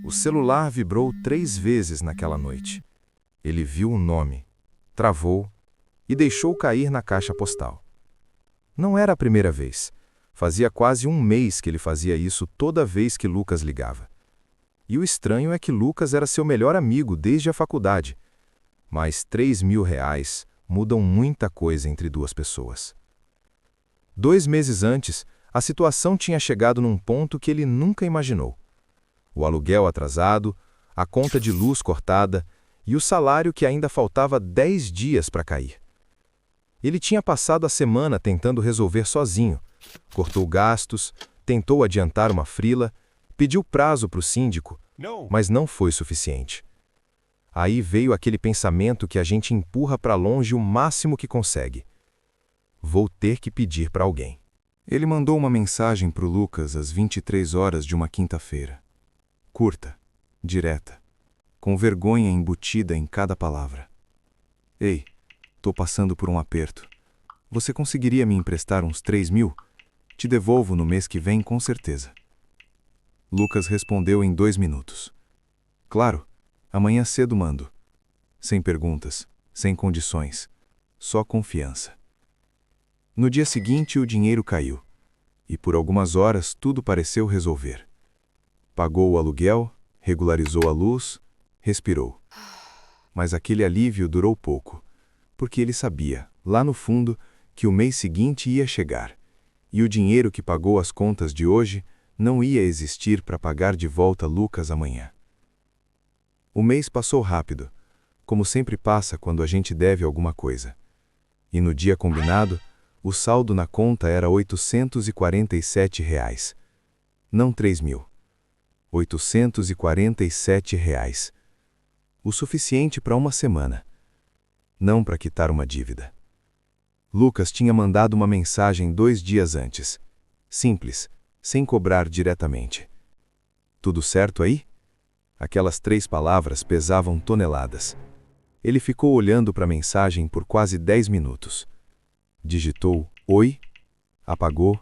O celular vibrou 3 vezes naquela noite. Ele viu o nome, travou e deixou cair na caixa postal. Não era a primeira vez. Fazia quase um mês que ele fazia isso toda vez que Lucas ligava. E o estranho é que Lucas era seu melhor amigo desde a faculdade. Mas R$ 3.000 mudam muita coisa entre duas pessoas. 2 meses antes, a situação tinha chegado num ponto que ele nunca imaginou. O aluguel atrasado, a conta de luz cortada e o salário que ainda faltava 10 dias para cair. Ele tinha passado a semana tentando resolver sozinho. Cortou gastos, tentou adiantar uma frila, pediu prazo para o síndico, mas não foi suficiente. Aí veio aquele pensamento que a gente empurra para longe o máximo que consegue. Vou ter que pedir para alguém. Ele mandou uma mensagem para o Lucas às 23 horas de uma quinta-feira. Curta, direta, com vergonha embutida em cada palavra. Ei, tô passando por um aperto. Você conseguiria me emprestar uns 3.000? Te devolvo no mês que vem com certeza. Lucas respondeu em 2 minutos. Claro, amanhã cedo mando. Sem perguntas, sem condições, só confiança. No dia seguinte o dinheiro caiu, e por algumas horas tudo pareceu resolver. Pagou o aluguel, regularizou a luz, respirou. Mas aquele alívio durou pouco, porque ele sabia, lá no fundo, que o mês seguinte ia chegar, e o dinheiro que pagou as contas de hoje não ia existir para pagar de volta Lucas amanhã. O mês passou rápido, como sempre passa quando a gente deve alguma coisa. E no dia combinado, o saldo na conta era R$ 847. Não 3.000. R$ 847. O suficiente para uma semana. Não para quitar uma dívida. Lucas tinha mandado uma mensagem 2 dias antes. Simples, sem cobrar diretamente. Tudo certo aí? Aquelas 3 palavras pesavam toneladas. Ele ficou olhando para a mensagem por quase 10 minutos. Digitou "Oi", apagou,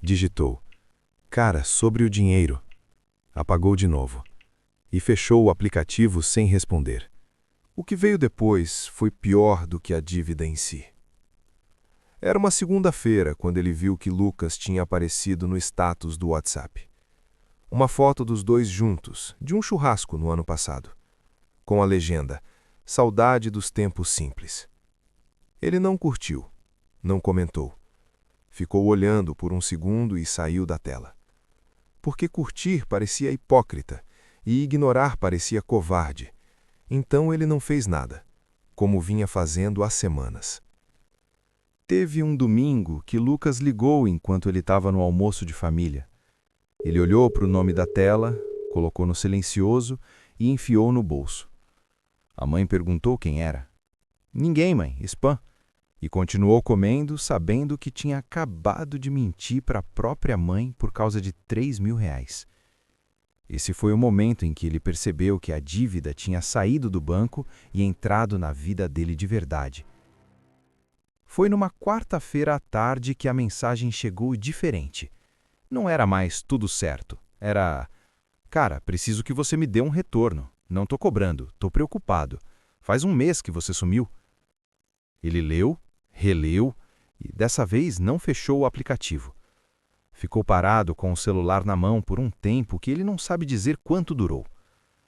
digitou "Cara, sobre o dinheiro", apagou de novo e fechou o aplicativo sem responder. O que veio depois foi pior do que a dívida em si. Era uma segunda-feira quando ele viu que Lucas tinha aparecido no status do WhatsApp. Uma foto dos dois juntos, de um churrasco no ano passado, com a legenda "Saudade dos tempos simples". Ele não curtiu, não comentou. Ficou olhando por um segundo e saiu da tela. Porque curtir parecia hipócrita e ignorar parecia covarde. Então ele não fez nada, como vinha fazendo há semanas. Teve um domingo que Lucas ligou enquanto ele estava no almoço de família. Ele olhou para o nome da tela, colocou no silencioso e enfiou no bolso. A mãe perguntou quem era. "Ninguém, mãe, spam." E continuou comendo, sabendo que tinha acabado de mentir para a própria mãe por causa de R$ 3.000. Esse foi o momento em que ele percebeu que a dívida tinha saído do banco e entrado na vida dele de verdade. Foi numa quarta-feira à tarde que a mensagem chegou diferente. Não era mais tudo certo. Era: "Cara, preciso que você me dê um retorno. Não tô cobrando, tô preocupado. Faz um mês que você sumiu." Ele leu, releu e dessa vez não fechou o aplicativo. Ficou parado com o celular na mão por um tempo que ele não sabe dizer quanto durou.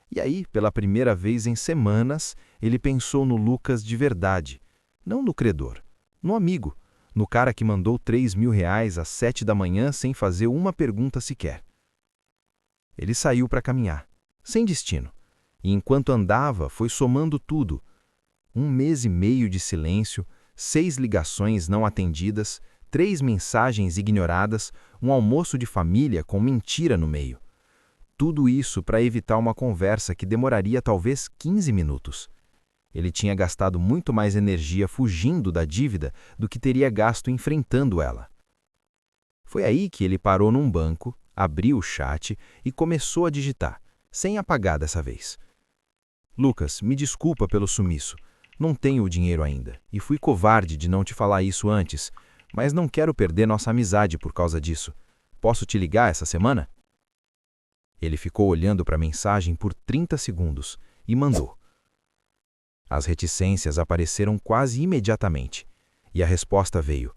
E aí, pela primeira vez em semanas, ele pensou no Lucas de verdade, não no credor, no amigo, no cara que mandou R$ 3.000 às 7 da manhã sem fazer uma pergunta sequer. Ele saiu para caminhar, sem destino, e enquanto andava foi somando tudo. 1 mês e meio de silêncio, 6 ligações não atendidas, 3 mensagens ignoradas, um almoço de família com mentira no meio. Tudo isso para evitar uma conversa que demoraria talvez 15 minutos. Ele tinha gastado muito mais energia fugindo da dívida do que teria gasto enfrentando ela. Foi aí que ele parou num banco, abriu o chat e começou a digitar, sem apagar dessa vez. "Lucas, me desculpa pelo sumiço. Não tenho o dinheiro ainda, e fui covarde de não te falar isso antes, mas não quero perder nossa amizade por causa disso. Posso te ligar essa semana?" Ele ficou olhando para a mensagem por 30 segundos e mandou. As reticências apareceram quase imediatamente, e a resposta veio.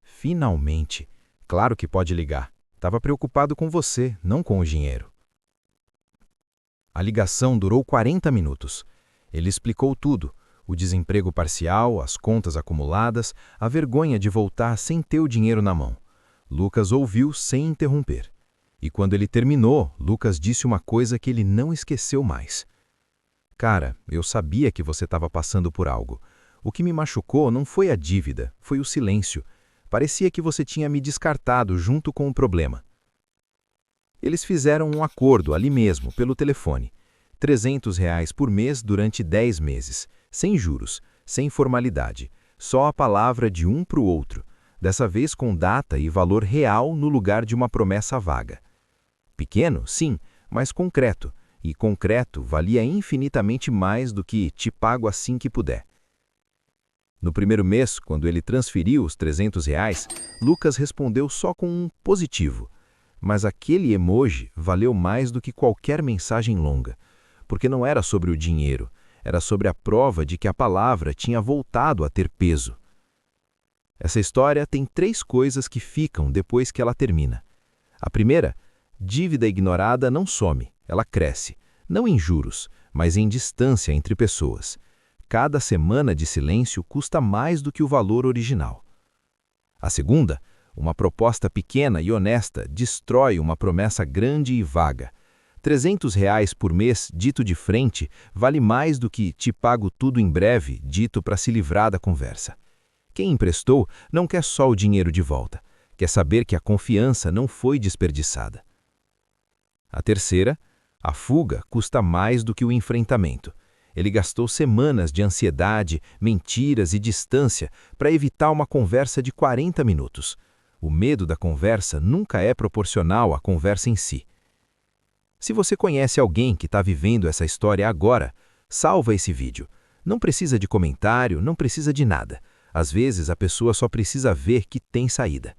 Finalmente. Claro que pode ligar. Estava preocupado com você, não com o dinheiro. A ligação durou 40 minutos. Ele explicou tudo: o desemprego parcial, as contas acumuladas, a vergonha de voltar sem ter o dinheiro na mão. Lucas ouviu sem interromper. E quando ele terminou, Lucas disse uma coisa que ele não esqueceu mais. Cara, eu sabia que você estava passando por algo. O que me machucou não foi a dívida, foi o silêncio. Parecia que você tinha me descartado junto com o problema. Eles fizeram um acordo ali mesmo, pelo telefone. R$ 300 por mês durante 10 meses, sem juros, sem formalidade, só a palavra de um para o outro, dessa vez com data e valor real no lugar de uma promessa vaga. Pequeno, sim, mas concreto, e concreto valia infinitamente mais do que te pago assim que puder. No primeiro mês, quando ele transferiu os R$ 300, Lucas respondeu só com um positivo. Mas aquele emoji valeu mais do que qualquer mensagem longa, porque não era sobre o dinheiro, era sobre a prova de que a palavra tinha voltado a ter peso. Essa história tem 3 coisas que ficam depois que ela termina. A primeira, dívida ignorada não some, ela cresce, não em juros, mas em distância entre pessoas. Cada semana de silêncio custa mais do que o valor original. A segunda, uma proposta pequena e honesta destrói uma promessa grande e vaga. R$ 300 por mês, dito de frente, vale mais do que te pago tudo em breve, dito para se livrar da conversa. Quem emprestou não quer só o dinheiro de volta, quer saber que a confiança não foi desperdiçada. A terceira, a fuga custa mais do que o enfrentamento. Ele gastou semanas de ansiedade, mentiras e distância para evitar uma conversa de 40 minutos. O medo da conversa nunca é proporcional à conversa em si. Se você conhece alguém que está vivendo essa história agora, salva esse vídeo. Não precisa de comentário, não precisa de nada. Às vezes a pessoa só precisa ver que tem saída.